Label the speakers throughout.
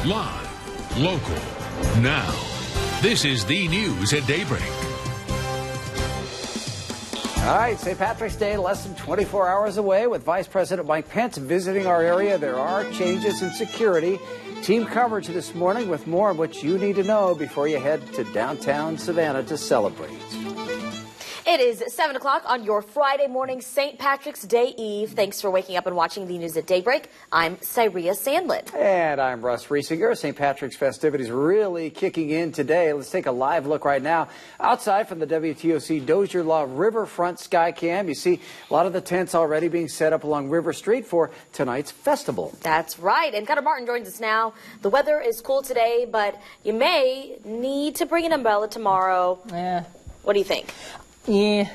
Speaker 1: Live, local, now. This is the news at Daybreak.
Speaker 2: All right, St. Patrick's Day less than 24 hours away. With Vice President Mike Pence visiting our area, there are changes in security. Team coverage this morning with more on what you need to know before you head to downtown Savannah to celebrate.
Speaker 3: It is 7 o'clock on your Friday morning, St. Patrick's Day Eve. Thanks for waking up and watching the news at Daybreak. I'm Syria Sandlin.
Speaker 2: And I'm Russ Riesinger. St. Patrick's festivities really kicking in today. Let's take a live look right now. Outside from the WTOC Dozier Law Riverfront Skycam, you see a lot of the tents already being set up along River Street for tonight's festival.
Speaker 3: That's right. And Cutter Martin joins us now. The weather is cool today, but you may need to bring an umbrella tomorrow.
Speaker 4: Yeah.
Speaker 3: What do you think?
Speaker 4: Yeah.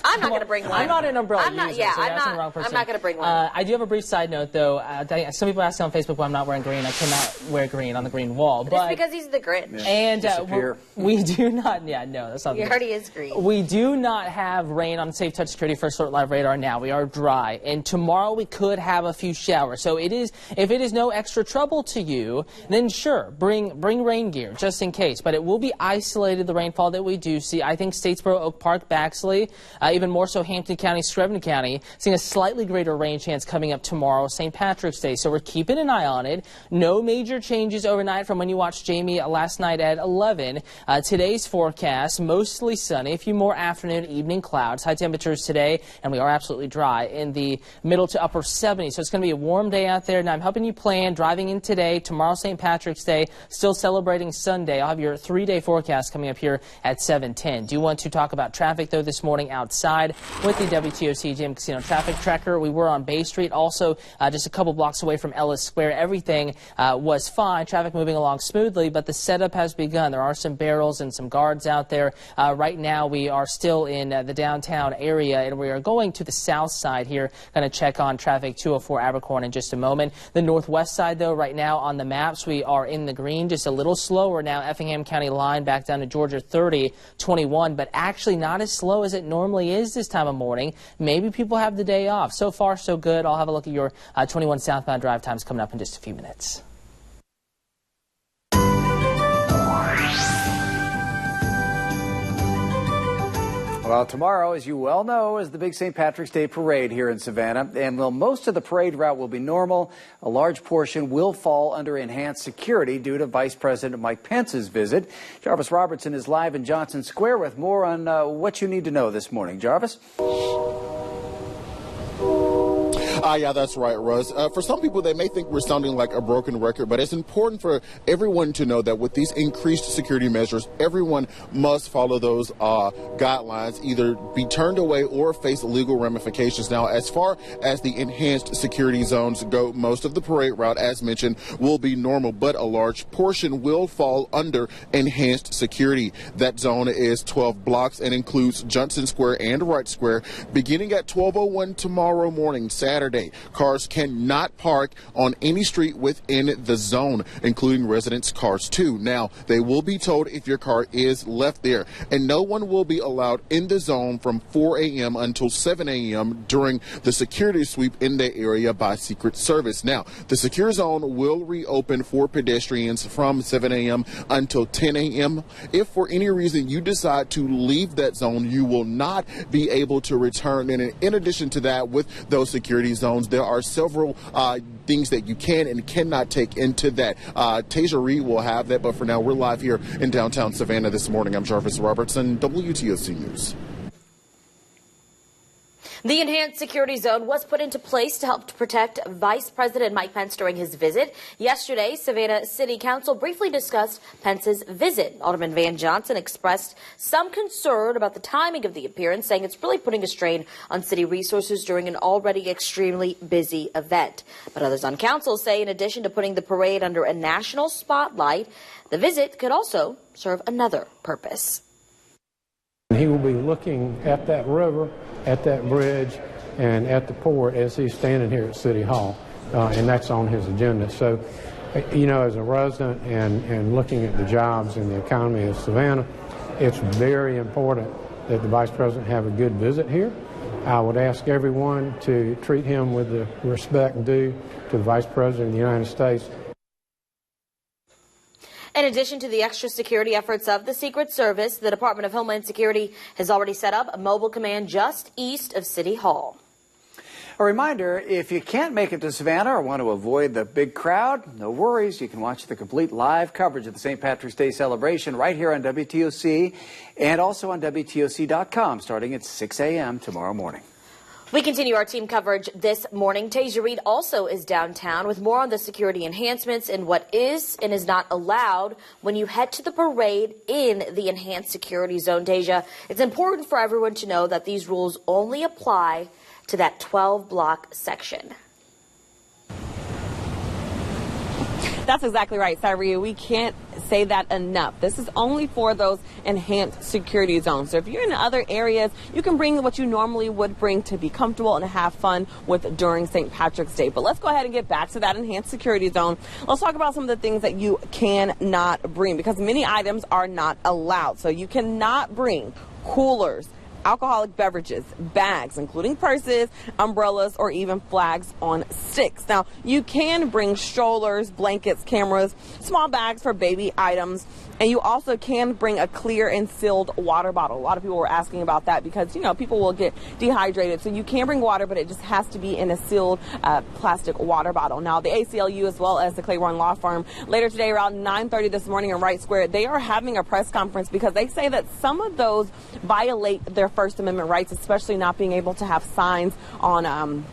Speaker 3: I'm not going to bring one.
Speaker 4: I'm not an umbrella
Speaker 3: I'm not,
Speaker 4: user,
Speaker 3: yeah,
Speaker 4: so that's the wrong
Speaker 3: I'm
Speaker 4: person.
Speaker 3: not going to bring one.
Speaker 4: I do have a brief side note, though. Some people ask on Facebook why I'm not wearing green. I cannot wear green on the green wall.
Speaker 3: But it's because he's the Grinch.
Speaker 4: And we do not, no, that's not
Speaker 3: You heard he is green.
Speaker 4: We do not have rain on Safe Touch Security First Alert Live radar now. We are dry. And tomorrow we could have a few showers. So if it is no extra trouble to you, then sure, bring rain gear just in case. But it will be isolated, the rainfall that we do see. I think Statesboro, Oak Park, Baxley, even more so Hampton County, Screven County, seeing a slightly greater rain chance coming up tomorrow, St. Patrick's Day. So we're keeping an eye on it. No major changes overnight from when you watched Jamie last night at 11. Today's forecast, mostly sunny, a few more afternoon, evening clouds. High temperatures today, and we are absolutely dry in the middle to upper 70s. So it's going to be a warm day out there. Now I'm helping you plan driving in today, tomorrow St. Patrick's Day, still celebrating Sunday. I'll have your 3-day forecast coming up here at 7:10. Do you want to talk about traffic, though, this morning outside with the WTOC Gym Casino Traffic Tracker? We were on Bay Street, also just a couple blocks away from Ellis Square. Everything was fine, traffic moving along smoothly, but the setup has begun. There are some barrels and some guards out there. Right now we are still in the downtown area, and we are going to the south side here. Going to check on traffic 204 Abercorn in just a moment. The northwest side, though, right now on the maps, we are in the green, just a little slower now. Effingham County line back down to Georgia 30-21, but actually not as slow as it normally is this time of morning. Maybe people have the day off. So far, so good. I'll have a look at your 21 southbound drive times coming up in just a few minutes.
Speaker 2: Well, tomorrow, as you well know, is the big St. Patrick's Day parade here in Savannah. And while most of the parade route will be normal, a large portion will fall under enhanced security due to Vice President Mike Pence's visit. Jarvis Robertson is live in Johnson Square with more on what you need to know this morning. Jarvis?
Speaker 5: Yeah, that's right, Russ. For some people, they may think we're sounding like a broken record, but it's important for everyone to know that with these increased security measures, everyone must follow those guidelines, either be turned away or face legal ramifications. Now, as far as the enhanced security zones go, most of the parade route, as mentioned, will be normal, but a large portion will fall under enhanced security. That zone is 12 blocks and includes Johnson Square and Wright Square. Beginning at 12:01 tomorrow morning, Saturday, cars cannot park on any street within the zone, including residents' cars too. Now, they will be told if your car is left there, and no one will be allowed in the zone from 4 a.m. until 7 a.m. during the security sweep in the area by Secret Service. Now, the secure zone will reopen for pedestrians from 7 a.m. until 10 a.m. If for any reason you decide to leave that zone, you will not be able to return. And in addition to that, with those security zones, there are several things that you can and cannot take into that. Tasia Reed will have that, but for now, we're live here in downtown Savannah this morning. I'm Jarvis Robertson, WTOC News.
Speaker 3: The enhanced security zone was put into place to help to protect Vice President Mike Pence during his visit. Yesterday, Savannah City Council briefly discussed Pence's visit. Alderman Van Johnson expressed some concern about the timing of the appearance, saying it's really putting a strain on city resources during an already extremely busy event. But others on council say in addition to putting the parade under a national spotlight, the visit could also serve another purpose.
Speaker 6: He will be looking at that river, at that bridge, and at the port as he's standing here at City Hall, and that's on his agenda. So, you know, as a resident and looking at the jobs and the economy of Savannah, it's very important that the Vice President have a good visit here. I would ask everyone to treat him with the respect due to the Vice President of the United States.
Speaker 3: In addition to the extra security efforts of the Secret Service, the Department of Homeland Security has already set up a mobile command just east of City Hall.
Speaker 2: A reminder, if you can't make it to Savannah or want to avoid the big crowd, no worries. You can watch the complete live coverage of the St. Patrick's Day celebration right here on WTOC and also on WTOC.com starting at 6 a.m. tomorrow morning.
Speaker 3: We continue our team coverage this morning. Tasia Reed also is downtown with more on the security enhancements and what is and is not allowed when you head to the parade in the enhanced security zone. Tasia, it's important for everyone to know that these rules only apply to that 12-block section.
Speaker 7: That's exactly right, Cyree. We can't say that enough. This is only for those enhanced security zones. So if you're in other areas, you can bring what you normally would bring to be comfortable and have fun with during St. Patrick's Day. But let's go ahead and get back to that enhanced security zone. Let's talk about some of the things that you cannot bring because many items are not allowed. So you cannot bring coolers, alcoholic beverages, bags, including purses, umbrellas, or even flags on sticks. Now, you can bring strollers, blankets, cameras, small bags for baby items, and you also can bring a clear and sealed water bottle. A lot of people were asking about that because, you know, people will get dehydrated. So you can bring water, but it just has to be in a sealed plastic water bottle. Now, the ACLU as well as the Claiborne Law Firm later today around 9:30 this morning in Wright Square, they are having a press conference because they say that some of those violate their First Amendment rights, especially not being able to have signs on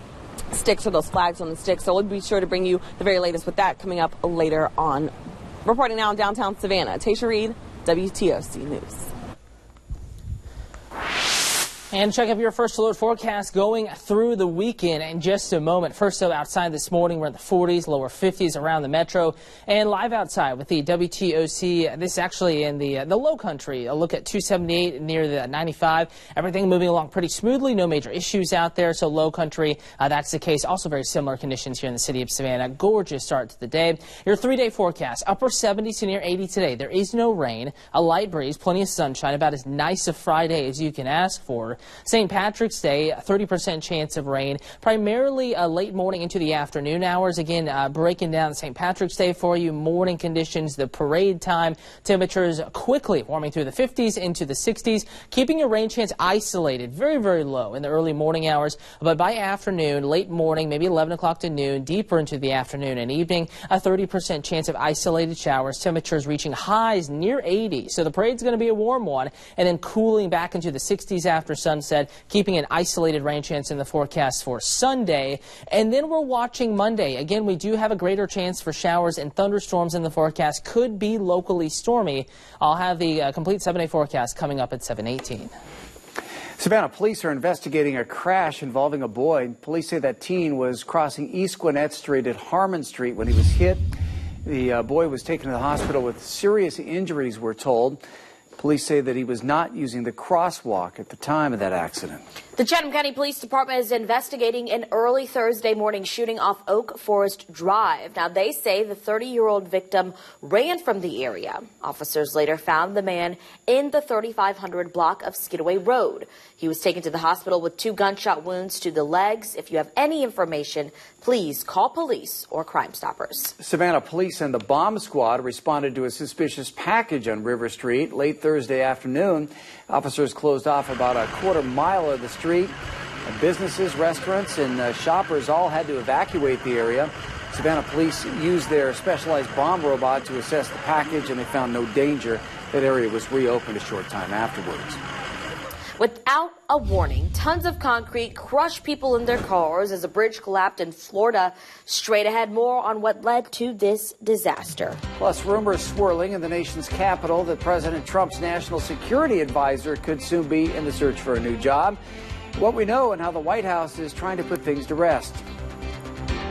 Speaker 7: sticks or those flags on the sticks. So we'll be sure to bring you the very latest with that coming up later on. Reporting now in downtown Savannah, Tasia Reed, WTOC News.
Speaker 4: And check up your first alert forecast going through the weekend in just a moment. First, though, outside this morning, we're in the 40s, lower 50s around the metro. And live outside with the WTOC, this is actually in the low country. A look at 278 near the 95. Everything moving along pretty smoothly. No major issues out there. So low country, that's the case. Also very similar conditions here in the city of Savannah. Gorgeous start to the day. Your 3-day forecast, upper 70s to near 80 today. There is no rain, a light breeze, plenty of sunshine, about as nice a Friday as you can ask for. St. Patrick's Day, 30% chance of rain, primarily late morning into the afternoon hours. Again, breaking down St. Patrick's Day for you. Morning conditions, the parade time, temperatures quickly warming through the 50s into the 60s, keeping your rain chance isolated, very, very low in the early morning hours. But by afternoon, late morning, maybe 11 o'clock to noon, deeper into the afternoon and evening, a 30% chance of isolated showers, temperatures reaching highs near 80. So the parade's going to be a warm one, and then cooling back into the 60s after sunset, keeping an isolated rain chance in the forecast for Sunday. And then we're watching Monday. Again, we do have a greater chance for showers and thunderstorms in the forecast. Could be locally stormy. I'll have the complete 7-day forecast coming up at 7:18.
Speaker 2: Savannah police are investigating a crash involving a boy. Police say that teen was crossing East Gwinnett Street at Harmon Street when he was hit. The boy was taken to the hospital with serious injuries, we're told. Police say that he was not using the crosswalk at the time of that accident.
Speaker 3: The Chatham County Police Department is investigating an early Thursday morning shooting off Oak Forest Drive. Now, they say the 30-year-old victim ran from the area. Officers later found the man in the 3500 block of Skidaway Road. He was taken to the hospital with 2 gunshot wounds to the legs. If you have any information, please call police or Crime Stoppers.
Speaker 2: Savannah police and the bomb squad responded to a suspicious package on River Street late Thursday afternoon. Officers closed off about a quarter mile of the street. Businesses, restaurants, and shoppers all had to evacuate the area. Savannah police used their specialized bomb robot to assess the package, and they found no danger. That area was reopened a short time afterwards.
Speaker 3: Without a warning, tons of concrete crushed people in their cars as a bridge collapsed in Florida. Straight ahead, more on what led to this disaster.
Speaker 2: Plus, rumors swirling in the nation's capital that President Trump's national security advisor could soon be in the search for a new job. What we know and how the White House is trying to put things to rest.